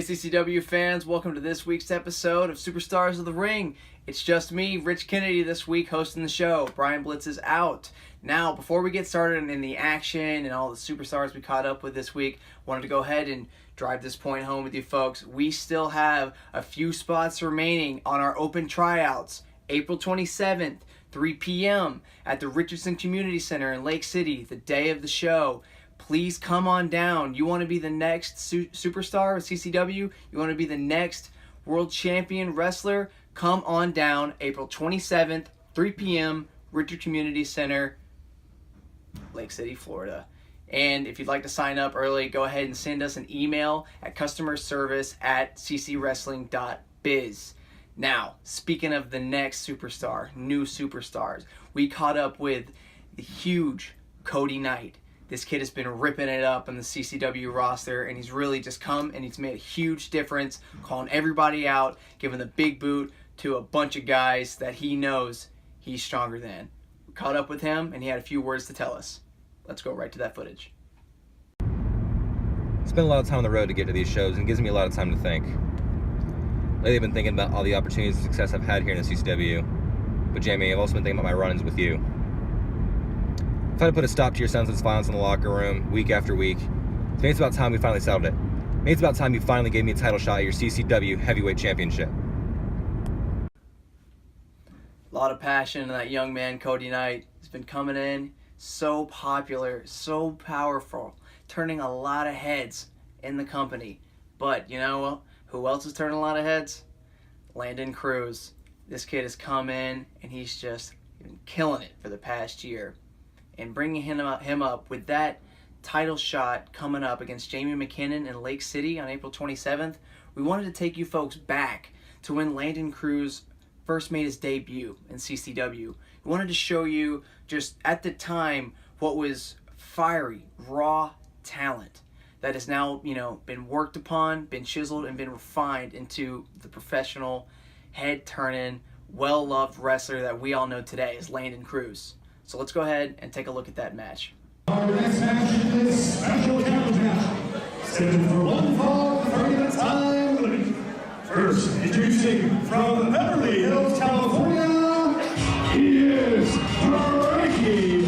CCW fans, welcome to this week's episode of Superstars of the Ring. It's just me, Rich Kennedy, this week hosting the show. Brian Blitz is out. Now, before we get started in the action and all the superstars we caught up with this week, wanted to go ahead and drive this point home with you folks. We still have a few spots remaining on our open tryouts. April 27th, 3 p.m. at the Richardson Community Center in Lake City, the day of the show. Please come on down. You want to be the next superstar of CCW? You want to be the next world champion wrestler? Come on down April 27th, 3 p.m., Richard Community Center, Lake City, Florida. And if you'd like to sign up early, go ahead and send us an email at customerservice@ccwrestling.biz. Now, speaking of the next superstar, new superstars, we caught up with the huge Cody Knight. This kid has been ripping it up on the CCW roster, and he's really just come and he's made a huge difference, calling everybody out, giving the big boot to a bunch of guys that he knows he's stronger than. We caught up with him, and he had a few words to tell us. Let's go right to that footage. Spend a lot of time on the road to get to these shows, and it gives me a lot of time to think. Lately, I've been thinking about all the opportunities and success I've had here in the CCW. But Jamie, I've also been thinking about my run-ins with you. If I had to put a stop to your senseless violence in the locker room week after week, to me it's about time we finally settled it. To me it's about time you finally gave me a title shot at your CCW Heavyweight Championship. A lot of passion in that young man, Cody Knight. He's been coming in so popular, so powerful, turning a lot of heads in the company. But you know who else is turning a lot of heads? Landon Cruz. This kid has come in and he's just been killing it for the past year. And bringing him up with that title shot coming up against Jamie McKinnon in Lake City on April 27th, we wanted to take you folks back to when Landon Cruz first made his debut in CCW. We wanted to show you just at the time what was fiery, raw talent that has now, been worked upon, been chiseled, and been refined into the professional, head-turning, well-loved wrestler that we all know today as Landon Cruz. So let's go ahead and take a look at that match. Our next match is special challenge match, scheduled for one fall, 30-minute time limit. First, introducing from Beverly Hills, California, he is Frankie.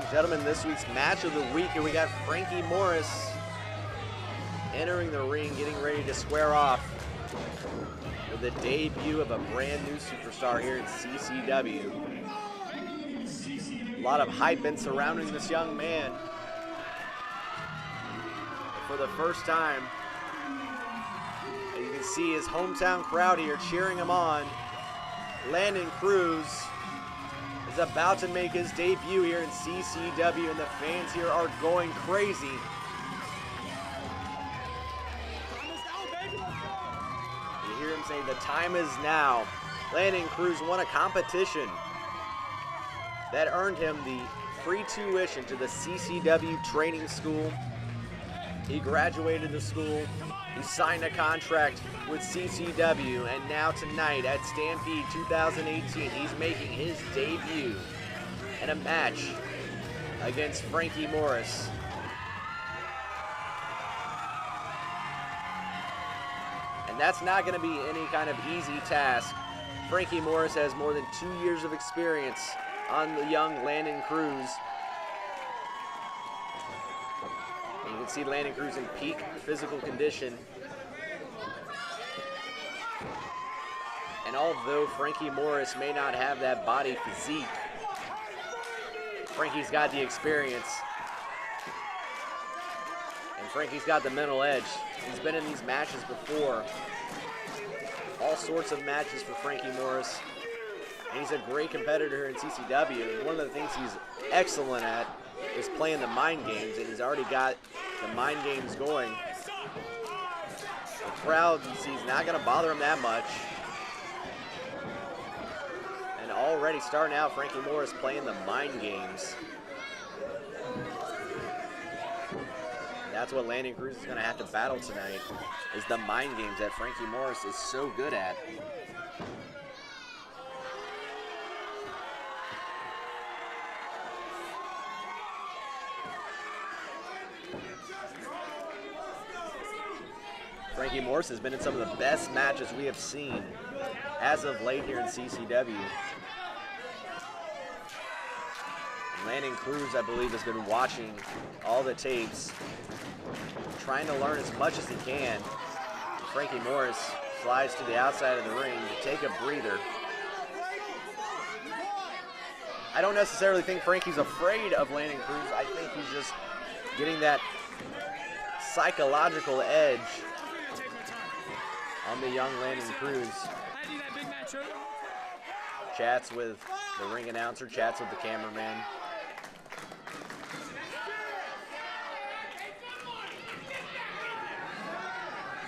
Gentlemen, this week's match of the week, and we got Frankie Morris entering the ring, getting ready to square off with the debut of a brand new superstar here in CCW. A lot of hype been surrounding this young man. But for the first time, and you can see his hometown crowd here cheering him on. Landon Cruz is about to make his debut here in CCW, and the fans here are going crazy. You hear him say, "The time is now." Landon Cruz won a competition that earned him the free tuition to the CCW training school. He graduated the school. He signed a contract with CCW, and now tonight at Stampede 2018, he's making his debut in a match against Frankie Morris. And that's not going to be any kind of easy task. Frankie Morris has more than 2 years of experience on the young Landon Cruz. And you can see Landon Cruz in peak physical condition. And although Frankie Morris may not have that body physique, Frankie's got the experience. And Frankie's got the mental edge. He's been in these matches before. All sorts of matches for Frankie Morris. And he's a great competitor in CCW. And one of the things he's excellent at is playing the mind games, and he's already got the mind games going. The crowd, he's not going to bother him that much. And already starting out, Frankie Morris playing the mind games. And that's what Landon Cruz is going to have to battle tonight, is the mind games that Frankie Morris is so good at. Frankie Morris has been in some of the best matches we have seen as of late here in CCW. Landon Cruz, I believe, has been watching all the tapes, trying to learn as much as he can. Frankie Morris slides to the outside of the ring to take a breather. I don't necessarily think Frankie's afraid of Landon Cruz. I think he's just getting that psychological edge on the young Landon Cruz. Chats with the ring announcer, chats with the cameraman.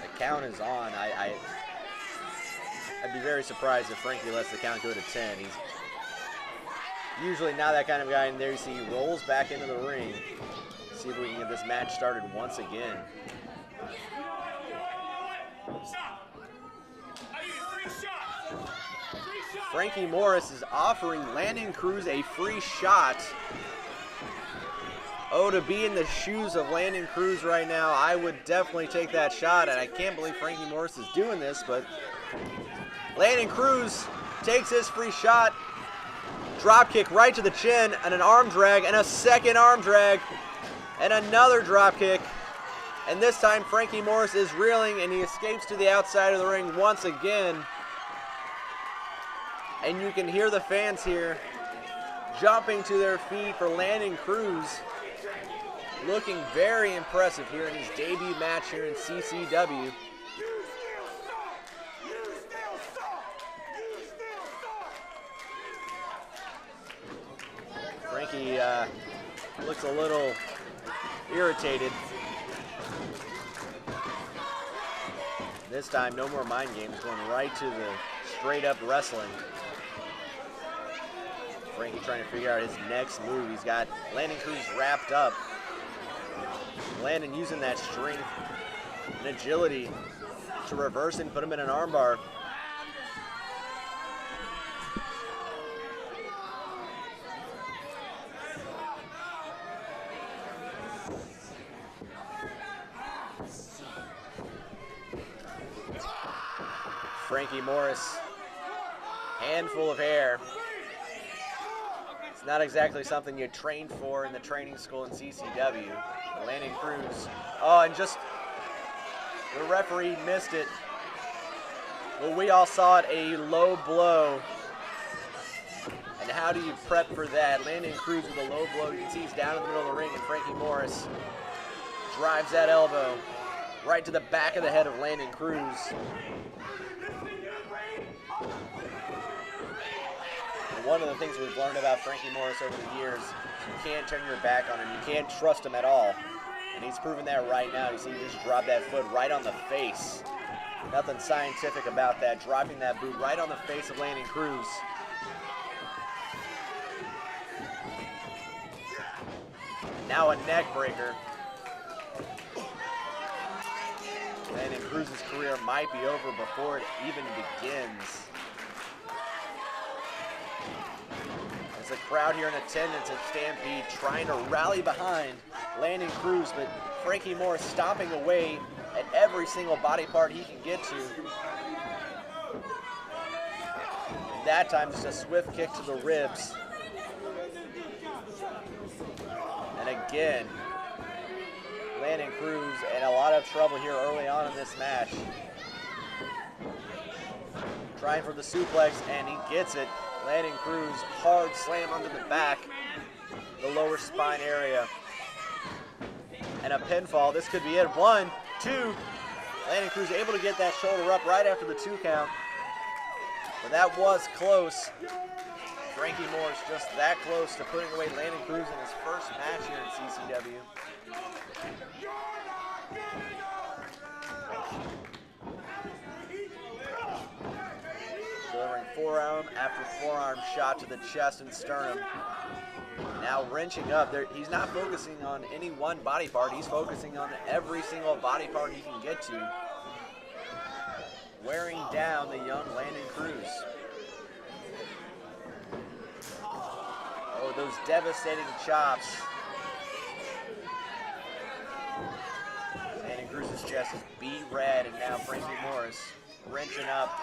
The count is on. I'd be very surprised if Frankie lets the count go to 10. He's usually not that kind of guy, and there you see he rolls back into the ring. See if we can get this match started once again. Frankie Morris is offering Landon Cruz a free shot. Oh, to be in the shoes of Landon Cruz right now, I would definitely take that shot, and I can't believe Frankie Morris is doing this, but Landon Cruz takes this free shot. Drop kick right to the chin, and an arm drag, and a second arm drag, and another drop kick. And this time Frankie Morris is reeling, and he escapes to the outside of the ring once again. And you can hear the fans here jumping to their feet for Landon Cruz. Looking very impressive here in his debut match here in CCW. Frankie looks a little irritated. This time, no more mind games, going right to the straight up wrestling. Frankie trying to figure out his next move. He's got Landon Cruz wrapped up. Landon using that strength and agility to reverse and put him in an armbar. Frankie Morris, handful of hair. It's not exactly something you trained for in the training school in CCW. Landon Cruz. Oh, and just the referee missed it. Well, we all saw it, a low blow. And how do you prep for that? Landon Cruz with a low blow. You can see he's down in the middle of the ring, and Frankie Morris drives that elbow right to the back of the head of Landon Cruz. One of the things we've learned about Frankie Morris over the years, you can't turn your back on him. You can't trust him at all. And he's proven that right now. You see he just dropped that foot right on the face. Nothing scientific about that. Dropping that boot right on the face of Landon Cruz. Now a neck breaker. Landon Cruz's career might be over before it even begins. The crowd here in attendance at Stampede trying to rally behind Landon Cruz, but Frankie Morris stomping away at every single body part he can get to. And that time just a swift kick to the ribs. And again, Landon Cruz in a lot of trouble here early on in this match. Trying for the suplex, and he gets it. Landon Cruz, hard slam under the back, the lower spine area. And a pinfall. This could be it. 1, 2. Landon Cruz able to get that shoulder up right after the 2 count. But that was close. Frankie Morris just that close to putting away Landon Cruz in his first match here in CCW. Delivering forearm after forearm shot to the chest and sternum. Now wrenching up. He's not focusing on any one body part. He's focusing on every single body part he can get to. Wearing down the young Landon Cruz. Oh, those devastating chops. Landon Cruz's chest is beat red, and now Frankie Morris wrenching up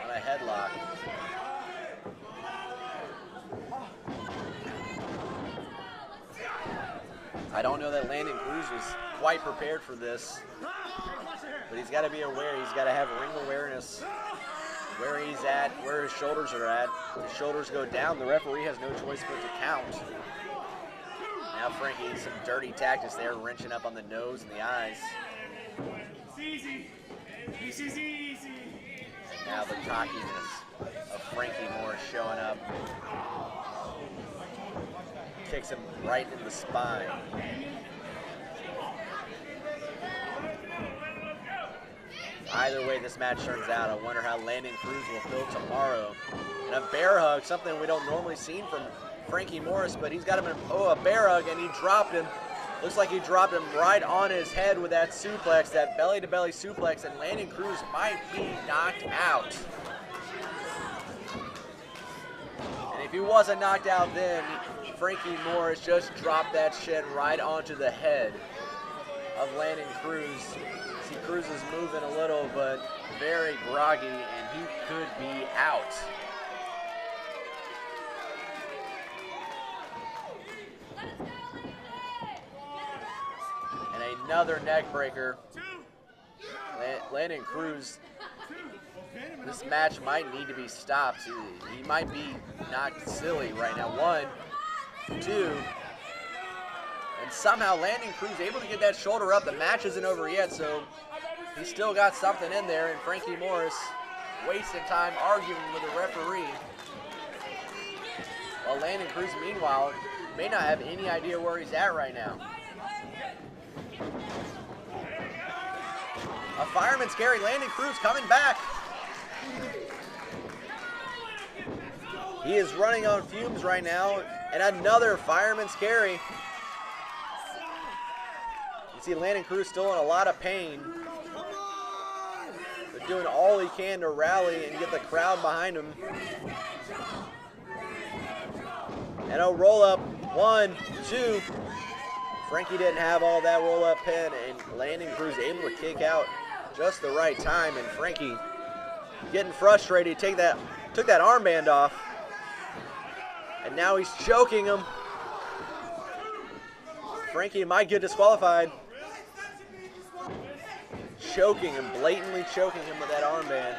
on a headlock. I don't know that Landon Cruz was quite prepared for this, but he's got to be aware. He's got to have ring awareness, where he's at, where his shoulders are at. If his shoulders go down, the referee has no choice but to count. Now Frankie, some dirty tactics there, wrenching up on the nose and the eyes. It's easy. This is easy. Now the cockiness of Frankie Morris showing up. Kicks him right in the spine. Either way this match turns out, I wonder how Landon Cruz will feel tomorrow. And a bear hug, something we don't normally see from Frankie Morris, but he's got him in a bear hug, and he dropped him. Looks like he dropped him right on his head with that suplex, that belly-to-belly suplex, and Landon Cruz might be knocked out. And if he wasn't knocked out then, Frankie Morris just dropped that shit right onto the head of Landon Cruz. See, Cruz is moving a little, but very groggy, and he could be out. And another neck breaker. Landon Cruz, this match might need to be stopped. He might be knocked silly right now. 1, 2, and somehow Landon Cruz able to get that shoulder up. The match isn't over yet, so he's still got something in there, and Frankie Morris wasting time arguing with the referee. While Landon Cruz, meanwhile, may not have any idea where he's at right now. A fireman's carry. Landon Cruz coming back. He is running on fumes right now, and another fireman's carry. You see Landon Cruz still in a lot of pain, but doing all he can to rally and get the crowd behind him. And a roll-up, 1, 2. Frankie didn't have all that roll-up pin, and Landon Cruz able to kick out just the right time, and Frankie getting frustrated, took that armband off, and now he's choking him. Frankie might get disqualified. Choking him, blatantly choking him with that armband.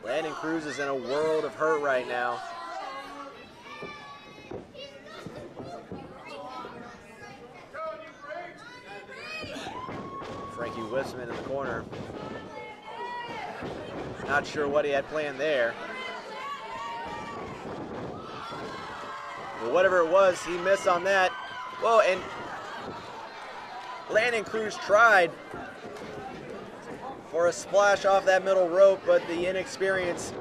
Landon Cruz is in a world of hurt right now. Frankie whips him into the corner. Not sure what he had planned there. But whatever it was, he missed on that. Whoa, and Landon Cruz tried for a splash off that middle rope, but the inexperience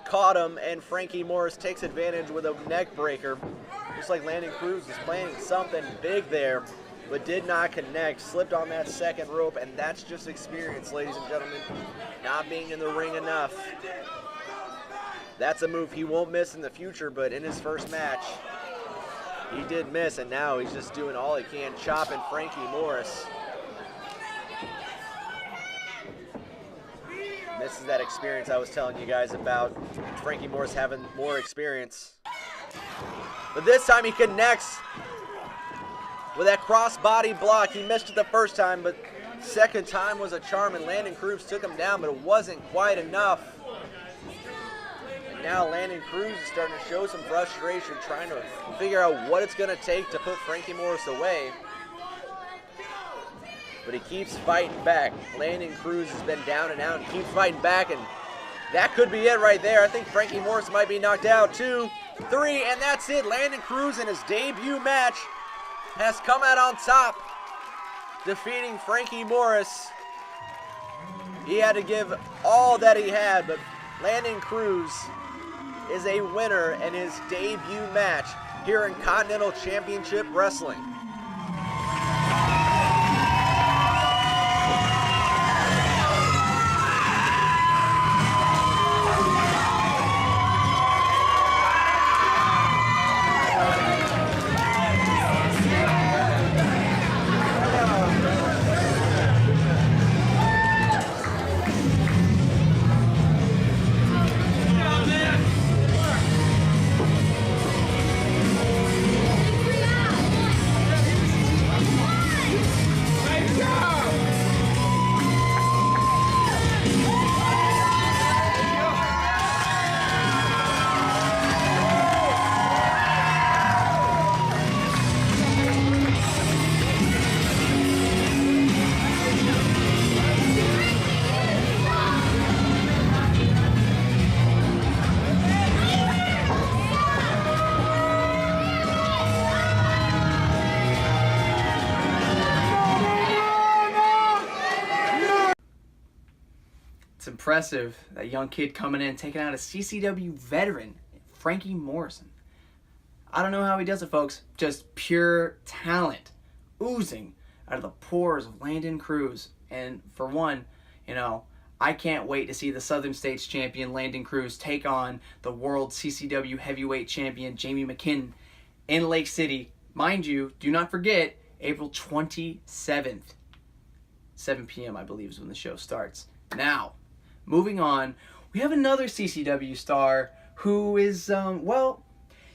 caught him, and Frankie Morris takes advantage with a neck breaker. Looks like Landon Cruz was planning something big there, but did not connect, slipped on that second rope, and that's just experience, ladies and gentlemen. Not being in the ring enough. That's a move he won't miss in the future, but in his first match, he did miss, and now he's just doing all he can, chopping Frankie Morris. This is that experience I was telling you guys about. Frankie Morris having more experience. But this time he connects. with that cross-body block. He missed it the first time, but second time was a charm, and Landon Cruz took him down, but it wasn't quite enough. And now Landon Cruz is starting to show some frustration, trying to figure out what it's going to take to put Frankie Morris away. But he keeps fighting back. Landon Cruz has been down and out and keeps fighting back, and that could be it right there. I think Frankie Morris might be knocked out. 2, 3, and that's it. Landon Cruz in his debut match has come out on top, defeating Frankie Morris. He had to give all that he had, but Landon Cruz is a winner in his debut match here in Continental Championship Wrestling. It's impressive, that young kid coming in, taking out a CCW veteran, Frankie Morrison. I don't know how he does it, folks. Just pure talent oozing out of the pores of Landon Cruz. And for one, I can't wait to see the Southern States champion Landon Cruz take on the world CCW heavyweight champion Jamie McKinnon in Lake City. Mind you, do not forget, April 27th. 7 p.m. I believe is when the show starts. Now, moving on, we have another CCW star who is,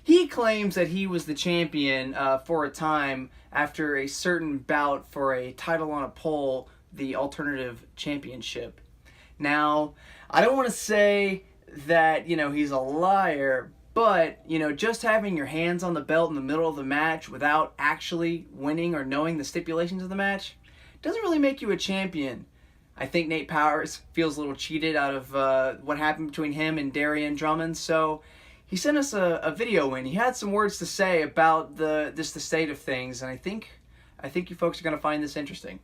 he claims that he was the champion for a time after a certain bout for a title on a pole, the Alternative Championship. Now, I don't want to say that, he's a liar, but, just having your hands on the belt in the middle of the match without actually winning or knowing the stipulations of the match doesn't really make you a champion. I think Nate Powers feels a little cheated out of what happened between him and Darrion Drummond, so he sent us a video in. He had some words to say about the state of things, and I think you folks are going to find this interesting.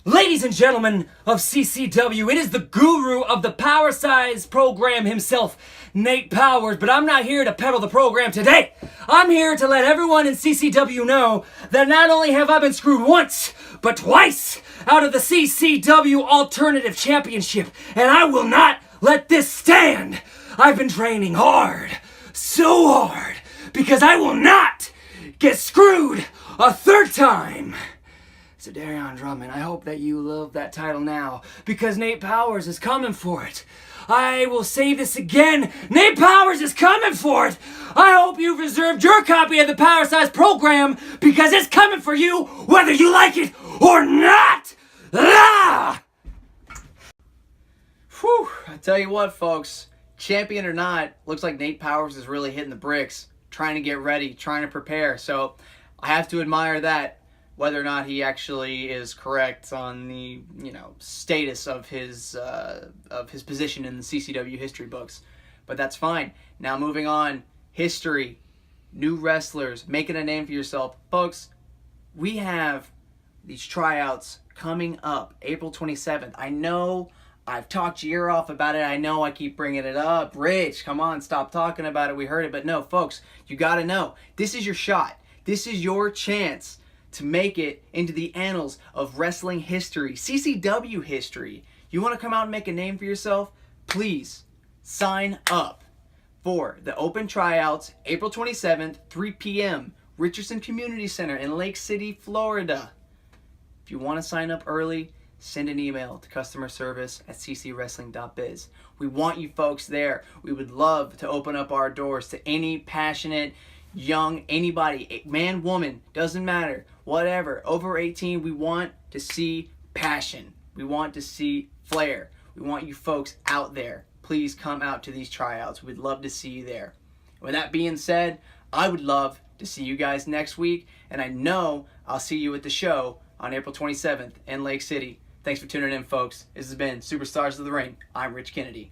Ladies and gentlemen of CCW, it is the guru of the Power Size program himself, Nate Powers, but I'm not here to peddle the program today. I'm here to let everyone in CCW know that not only have I been screwed once, but twice out of the CCW Alternative Championship, and I will not let this stand. I've been training hard, so hard, because I will not get screwed a third time. So Darrion Drummond, I hope that you love that title now, because Nate Powers is coming for it. I will say this again, Nate Powers is coming for it. I hope you've reserved your copy of the Power Size program, because it's coming for you whether you like it or not. Ah! Whew, I tell you what, folks, champion or not, looks like Nate Powers is really hitting the bricks, trying to get ready, trying to prepare. So I have to admire that. Whether or not he actually is correct on the, status of his position in the CCW history books. But that's fine. Now moving on, history, new wrestlers, making a name for yourself. Folks, we have these tryouts coming up April 27th. I know I've talked your ear off about it. I know I keep bringing it up. Rich, come on, stop talking about it. We heard it. But no, folks, you got to know. This is your shot. This is your chance to make it into the annals of wrestling history, CCW history. You want to come out and make a name for yourself? Please sign up for the open tryouts, April 27th, 3 p.m., Richardson Community Center in Lake City, Florida. If you want to sign up early, send an email to customerservice@ccwrestling.biz. We want you folks there. We would love to open up our doors to any passionate young, anybody, man, woman, doesn't matter, whatever, over 18, we want to see passion. We want to see flair. We want you folks out there. Please come out to these tryouts. We'd love to see you there. With that being said, I would love to see you guys next week, and I know I'll see you at the show on April 27th in Lake City. Thanks for tuning in, folks. This has been Superstars of the Ring. I'm Rich Kennedy.